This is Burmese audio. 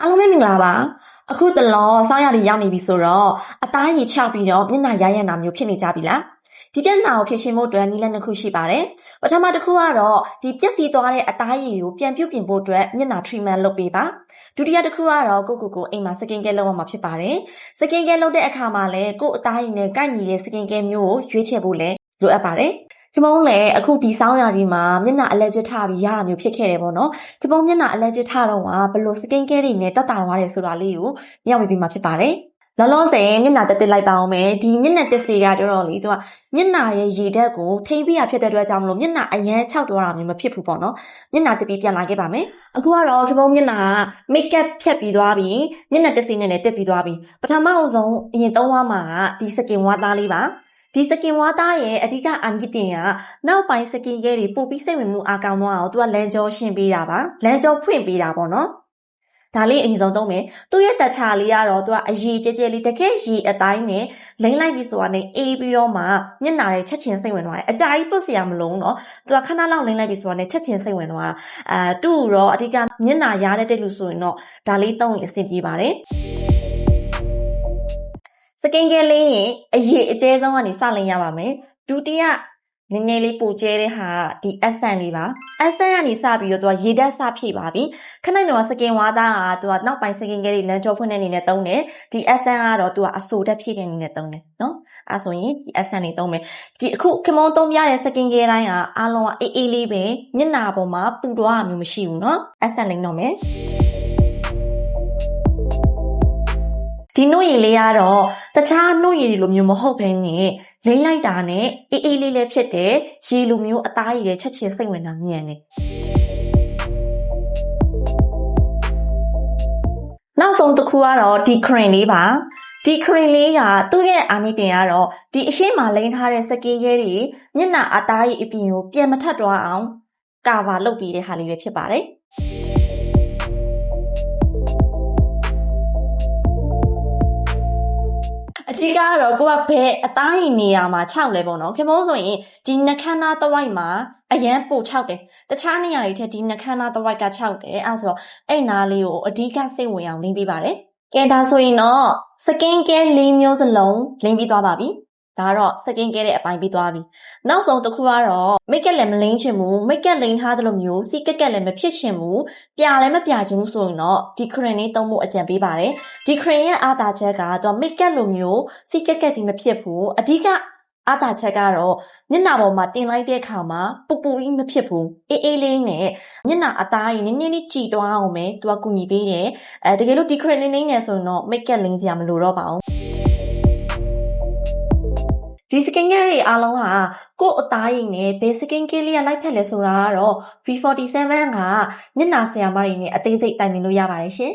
အားလုံးပဲမင်္ဂလာပါအခုတလောစောင်းရည်ရောက်နေပြီဆိုတော့အသားရည်ချပြီးတော့မျက်နှာရရနာမျိုးဖြစ်နေကြပြီလားဒီပြဿနာကိုဖြေရှင်းဖို့အတွက်နည်းလမ်းတစ်ခုရှိပါတယ်ပထမတစ်ခုကတော့ဒီပြက်စီးသွားတဲ့အသားရည်ကိုပြန်ပြုတ်ပြင်ဖို့အတွက်မျက်နှာ treatment လုပ်ပေးပါဒုတိယတစ်ခုကတော့ကိုအိမ်မှာ skin care လုပ်ရမှာဖြစ်ပါတယ် skin care လုပ်တဲ့အခါမှာလည်းကို့အသားရည်နဲ့ကိုက်ညီတဲ့ skin care မျိုးကိုရွေးချယ်ဖို့လည်းလိုအပ်ပါတယ်ဒီမုံလည်းအခုဒီစောင်းရာဒီမှာမျက်နှာ allergic ထပြီးရတာမျိုးဖြစ်ခဲ့တယ်ပေါ့နော်ဒီပုံမျက်နှာ allergic ထတော့ဘယ်လို skin care တွေနဲ့တက်တာသွားတယ်ဆိုတာလေးကိုညောင်းပြီးမှဖြစ်ပါတယ်လောလောဆယ်မျက်နှာတက်လိုက်ပါအောင်မယ်ဒီမျက်နှာတက်စီကတော်တော်လေးသူကမျက်နှာရဲ့ရေဓာတ်ကိုထိမ့်ပြရဖြစ်တဲ့အတွက်ကြောင့်မလို့မျက်နှာအရန်ခြောက်သွားတာမျိုးမဖြစ်ဘူးပေါ့နော်မျက်နှာတက်ပြီးပြန်လာခဲ့ပါမယ်အခုကတော့ဒီပုံမျက်နှာ makeup ဖြတ်ပြီးသွားပြီမျက်နှာတက်စီနဲ့တက်ပြီးသွားပြီပထမဆုံးအရင်သုံးဝါးမှာကဒီ skin wash သားလေးပါဒီစကင်ဝါသားရဲ့အဓိကအာမြစ်တင်ကနောက်ပိုင်းစကင်ရဲတွေပို့ပြီးစိတ်ဝင်မှုအားကောင်းသွားအောင်သူကလမ်းကြောရှင်းပေးတာပါလမ်းကြောဖွင့်ပေးတာပေါ့နော်ဒါလေးအရင်ဆုံးသုံးမယ်သူ့ရဲ့တက်ချာလေးကတော့သူကအရည်ကြဲကြဲလေးတကယ်ရည်အတိုင်းနဲ့လိမ့်လိုက်ပြီးဆိုတာနဲ့အေးပြီးတော့မှမျက်နှာရဲ့ချက်ချင်းစိတ်ဝင်သွားတယ်အကြာကြီးပုတ်စရာမလုံးတော့သူကခဏလောက်လိမ့်လိုက်ပြီးဆိုတာနဲ့ချက်ချင်းစိတ်ဝင်သွားတာသူ့တော့အဓိကမျက်နှာရတဲ့လူဆိုရင်တော့ဒါလေးသုံးရင်အဆင်ပြေပါတယ်စကင်ကဲလေးရင်အရေးအကျဲဆုံးကနေစလင်းရပါမယ်ဒုတိယနည်းနည်းလေးပိုကျဲတဲ့ဟာဒီ essence လေးပါ essence ကနေစပြီးတော့သူကရေဓာတ်စဖြည့်ပါပြီခဏတော့စကင်ဝါသားကသူကနောက်ပိုင်းစကင်ကဲတွေလမ်းကြောဖွင့်တဲ့အနေနဲ့သုံးတယ်ဒီ essence ကတော့သူကအဆိုဓာတ်ဖြည့်တဲ့အနေနဲ့သုံးတယ်နော်အဲဆိုရင်ဒီ essence တွေသုံးမယ်ဒီအခုခင်မုန်းသုံးပြတဲ့စကင်ကဲတိုင်းကအားလုံးကအေးလေးပဲမျက်နှာပေါ်မှာပူတော့မျိုးမရှိဘူးနော် essence လိမ့်တော့မယ်ဒီနှုတ်ရည်လေးကတော့တခြားနှုတ်ရည်တွေလိုမျိုးမဟုတ်ဘဲနဲ့လိမ့်လိုက်တာနဲ့အေးလေးလည်းဖြစ်တယ်ရေလိုမျိုးအသားရည်ရဲ့ချက်ချင်းစိတ်ဝင်တာမြန်တယ်နောက်ဆုံးတစ်ခုကတော့ဒီ cream လေးပါဒီ cream လေးကသူ့ရဲ့အာနိတင်ကတော့ဒီအရှိမလိမ့်ထားတဲ့စကင်ရဲတွေမျက်နှာအသားရည်အပြင်ကိုပြန်မထပ်သွားအောင်ကာဗာလုပ်ပြီးတဲ့ဟာလေးပဲဖြစ်ပါတယ်အဓိကကတော့ကိုကဘယ်အသားရည်နေရာမှာခြောက်လဲပေါ့နော်ခင်ဗျားဆိုရင်ဒီနှခမ်းသားတစ်ဝိုက်မှာအရန်ပိုခြောက်တယ်တခြားနေရာတွေထက်ဒီနှခမ်းသားတစ်ဝိုက်ကခြောက်တယ်အဲဆိုတော့အဲ့နားလေးကိုအဓိကစိတ်ဝင်အောင်လင်းပေးပါတယ်ကဲဒါဆိုရင်တော့စကင်ကဲ၄မျိုးစလုံးလင်းပြီးသွားပါပြီဒါကတော့စကင်ကဲတဲ့အပိုင်းပြီးသွားပြီနောက်ဆုံးတစ်ခုကတော့ make up လည်းမလိမ့်ချင်ဘူး make up လိမ့်ထားသလိုမျိုးစီကက်ကက်လည်းမဖြစ်ချင်ဘူးပြလည်းမပြချင်ဘူးဆိုရင်တော့ဒီ cream လေးသုံးဖို့အကြံပေးပါတယ်ဒီ cream ရဲ့အားသာချက်ကသူက make up လိုမျိုးစီကက်ကက်ကြီးမဖြစ်ဘူးအဓိကအားသာချက်ကတော့မျက်နှာပေါ်မှာတင်လိုက်တဲ့အခါမှာပူပူကြီးမဖြစ်ဘူးအေးလေးနဲ့မျက်နှာအသားကြီးနည်းနည်းလေးကြည်သွားအောင်ပဲသူကကူညီပေးတယ်တကယ်လို့ဒီ cream လေးနေဆိုရင်တော့ make up လိမ့်စရာမလိုတော့ပါဘူးဒီ skin care တွေအားလုံးကကို့အသားရည်နဲ့ဘယ် skin care လေးကလိုက်ဖက်လဲဆိုတာကတော့ V47 ကမျက်နှာဆရာမတွေနဲ့အသေးစိတ်တိုင်ပင်လို့ရပါတယ်ရှင်